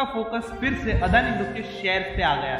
सबका फोकस फिर से अदानी ग्रुप के शेयर पे आ गया।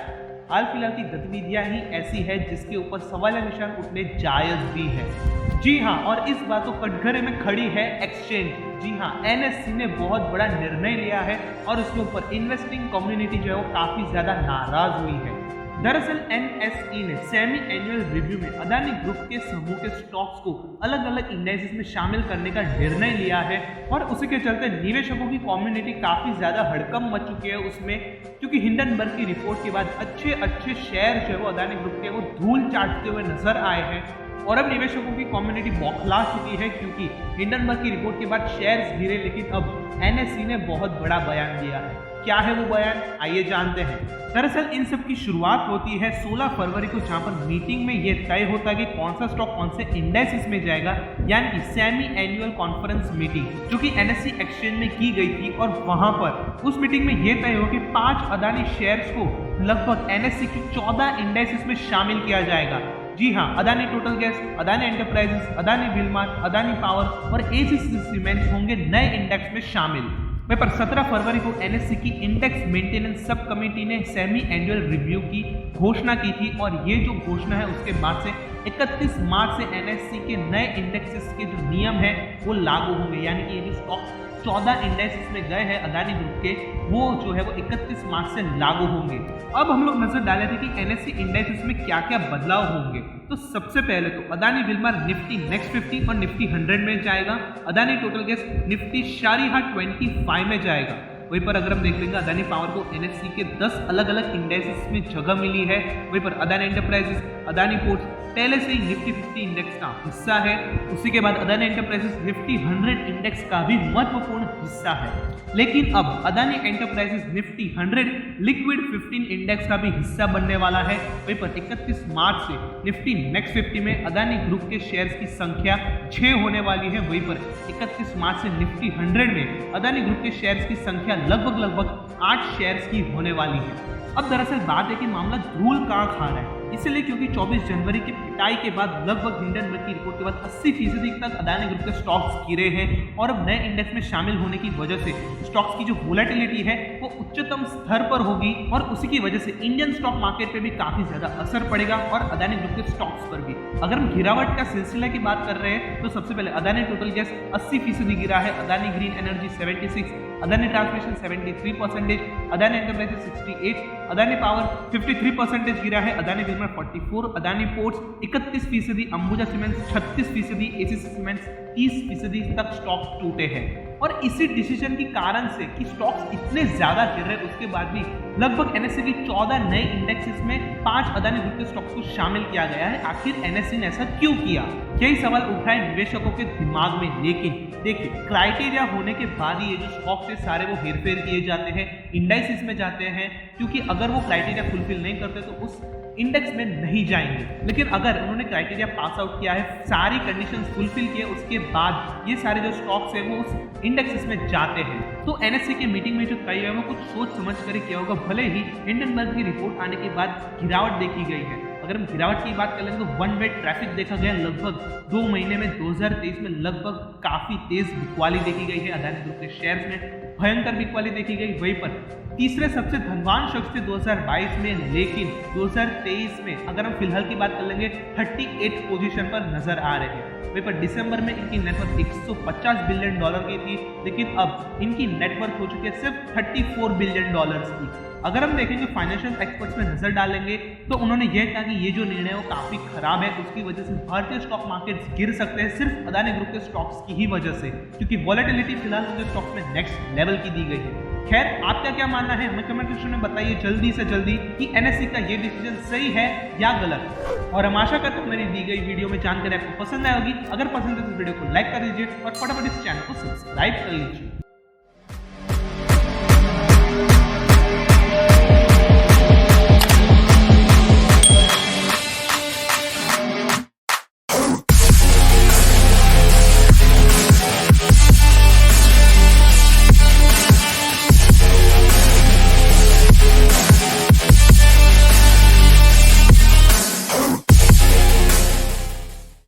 हाल फिलहाल की गतिविधियां ही ऐसी है जिसके ऊपर सवाल निशान उठने जायज भी है। जी हाँ, और इस बात तो कटघरे में खड़ी है एक्सचेंज। जी हाँ, एनएससी ने बहुत बड़ा निर्णय लिया है और उसके ऊपर इन्वेस्टिंग कम्युनिटी जो है वो काफी ज्यादा नाराज हुई है। दरअसल एनएसई ने सेमी एनुअल रिव्यू में अदानी ग्रुप के समूह के स्टॉक्स को अलग अलग इंडेक्सेस में शामिल करने का निर्णय लिया है और उसी के चलते निवेशकों की कम्युनिटी काफी ज्यादा हड़कंप मच चुकी है उसमें, क्योंकि हिंडनबर्ग की रिपोर्ट के बाद अच्छे शेयर जो है वो अदानी ग्रुप के वो धूल चाटते हुए नजर आए हैं और अब निवेशकों की कम्युनिटी बौखला चुकी है क्योंकि हिंडनबर्ग की रिपोर्ट के बाद शेयर्स गिरे, लेकिन अब एनएसई ने बहुत बड़ा बयान दिया है। क्या है वो बयान, आइए जानते हैं। दरअसल इन सब की शुरुआत होती है 16 फरवरी को, जहां पर मीटिंग में ये तय होता है कि कौन सा स्टॉक कौन से इंडेक्सेस में जाएगा, यानी कि सेमी एनुअल कॉन्फ्रेंस मीटिंग जो कि एनएससी एक्सचेंज में की गई थी। और वहां पर उस मीटिंग में ये तय हो कि 5 अदानी शेयर्स को लगभग एनएससी की 14 इंडेक्सेस में शामिल किया जाएगा। जी हाँ, Adani total gas, Adani enterprises, Adani Wilmar, Adani power और एसीसी सीमेंट्स होंगे नए इंडेक्स में शामिल। पर 17 फरवरी को एनएससी की इंडेक्स मेंटेनेंस सब कमेटी ने सेमी एनुअल रिव्यू की घोषणा की थी और ये जो घोषणा है उसके बाद से 31 मार्च से एनएससी के नए इंडेक्सेस के जो नियम है वो लागू होंगे, यानी कि ये जो स्टॉक्स 14 इंडेक्सेस में गए हैं अदानी ग्रुप के, वो जो है वो 31 मार्च से लागू होंगे। अब हम लोग नजर डाले थे कि एनएससी इंडेक्सेस में क्या क्या बदलाव होंगे। तो सबसे पहले तो अदानी विलमार निफ्टी नेक्स्ट 50 और निफ्टी 100 में जाएगा। अदानी टोटल गैस निफ्टी शारीहा 25 में जाएगा। वहीं पर अगर हम देख लेंगे अदानी पावर को एनएससी के 10 अलग अलग इंडेक्सेस में जगह मिली है। वहीं पर अदानी एंटरप्राइजेस, अदानी पोर्ट्स पहले से ही निफ्टी 50 इंडेक्स का हिस्सा है। उसी के बाद अदानी एंटरप्राइजेस निफ्टी 100 इंडेक्स का भी महत्वपूर्ण हिस्सा है। लेकिन अब Adani enterprises Nifty 100 liquid 15 index का भी हिस्सा बनने वाला है। वहीं पर 31 मार्च से निफ्टी नेक्स्ट 50 में अदानी ग्रुप के शेयर्स की संख्या 6 होने वाली है। वहीं पर 31 मार्च से निफ्टी 100 में अदानी ग्रुप के शेयर्स की संख्या लगभग 8 शेयर्स की होने वाली है। अब दरअसल बात है कि मामला धूल कहाँ खा रहा है, इसलिए क्योंकि 24 जनवरी की पिटाई के बाद लगभग हिंडनबर्ग की रिपोर्ट के बाद 80% तक अदानी ग्रुप के स्टॉक्स गिरे हैं और अब नए इंडेक्स में शामिल होने की वजह से स्टॉक्स की जो वोलेटिलिटी है वो उच्चतम स्तर पर होगी और उसी की वजह से इंडियन स्टॉक मार्केट पे भी काफी ज्यादा असर पड़ेगा और अदानी ग्रुप के स्टॉक्स पर भी। अगर हम गिरावट का सिलसिला की बात कर रहे हैं तो सबसे पहले अदानी टोटल गैस 80% गिरा है, Adani green energy 76, Adani transmission 73%, Adani enterprises 68, Adani power 53% गिरा है, Adani Wilmar 44, Adani ports 31%, Ambuja cements 36%, ACC cements 30% तक स्टॉक टूटे हैं। और इसी डिसीजन के कारण से कि स्टॉक्स इतने ज्यादा गिर रहे उसके बाद भी लगभग एनएससी की 14 नए इंडेक्सेस में 5 अदानी ग्रुप के स्टॉक्स को शामिल किया गया है। आखिर एनएससी ने ऐसा क्यों किया, यही सवाल उठा है निवेशकों के दिमाग में। लेकिन देखिए, क्राइटेरिया होने के बाद ही ये जो स्टॉक्स है सारे वो हेरफेर किए जाते हैं, इंडेक्सेस में जाते हैं, क्योंकि अगर वो क्राइटेरिया फुलफिल नहीं करते तो उस इंडेक्स में नहीं जाएंगे। लेकिन अगर उन्होंने क्राइटेरिया पास आउट किया है, सारी कंडीशंस फुलफिल किए, उसके बाद ये सारे जो स्टॉक्स है वो उस इंडेक्सेस में जाते हैं। तो एनएससी के मीटिंग में जो तय है वो कुछ सोच समझ कर किया होगा, भले ही हिंडनबर्ग की रिपोर्ट आने के बाद गिरावट देखी गई है। अगर हम गिरावट की बात कर लेंगे तो वन वे ट्रैफिक देखा गया लगभग 2 महीने में 2023 में लगभग काफी तेज बिकवाली देखी गई है अदानी ग्रुप के शेयर्स में, भयंकर बिकवाली देखी गई। वहीं पर तीसरे सबसे धनवान शख्स थे 2022 में, लेकिन 2023 में अगर हम फिलहाल की बात कर लेंगे 38 पोजीशन पर नजर आ रहे हैं। वहीं पर दिसंबर में इनकी नेटवर्थ 150 बिलियन डॉलर की थी, लेकिन अब इनकी नेटवर्थ हो चुकी है सिर्फ 34 बिलियन डॉलर्स की। अगर हम देखेंगे फाइनेंशियल एक्सपर्ट्स में नजर डालेंगे तो उन्होंने यह कहा कि ये जो निर्णय है वो काफी खराब है, उसकी वजह से भारतीय स्टॉक मार्केट्स गिर सकते हैं सिर्फ अदानी ग्रुप के स्टॉक्स की ही वजह से, क्योंकि वॉलेटिलिटी फिलहाल उनके स्टॉक्स में नेक्स्ट लेवल की दी गई है। खैर, आपका क्या मानना है हमें कमेंट सेक्शन में बताइए जल्दी से जल्दी कि एनएससी का ये डिसीजन सही है या गलत। और हम आशा करते हैं मेरी दी गई वीडियो में जानकारी आपको पसंद आई होगी। अगर पसंद है तो इस वीडियो को लाइक कर दीजिए और फटाफट इस चैनल को सब्सक्राइब कर लीजिए।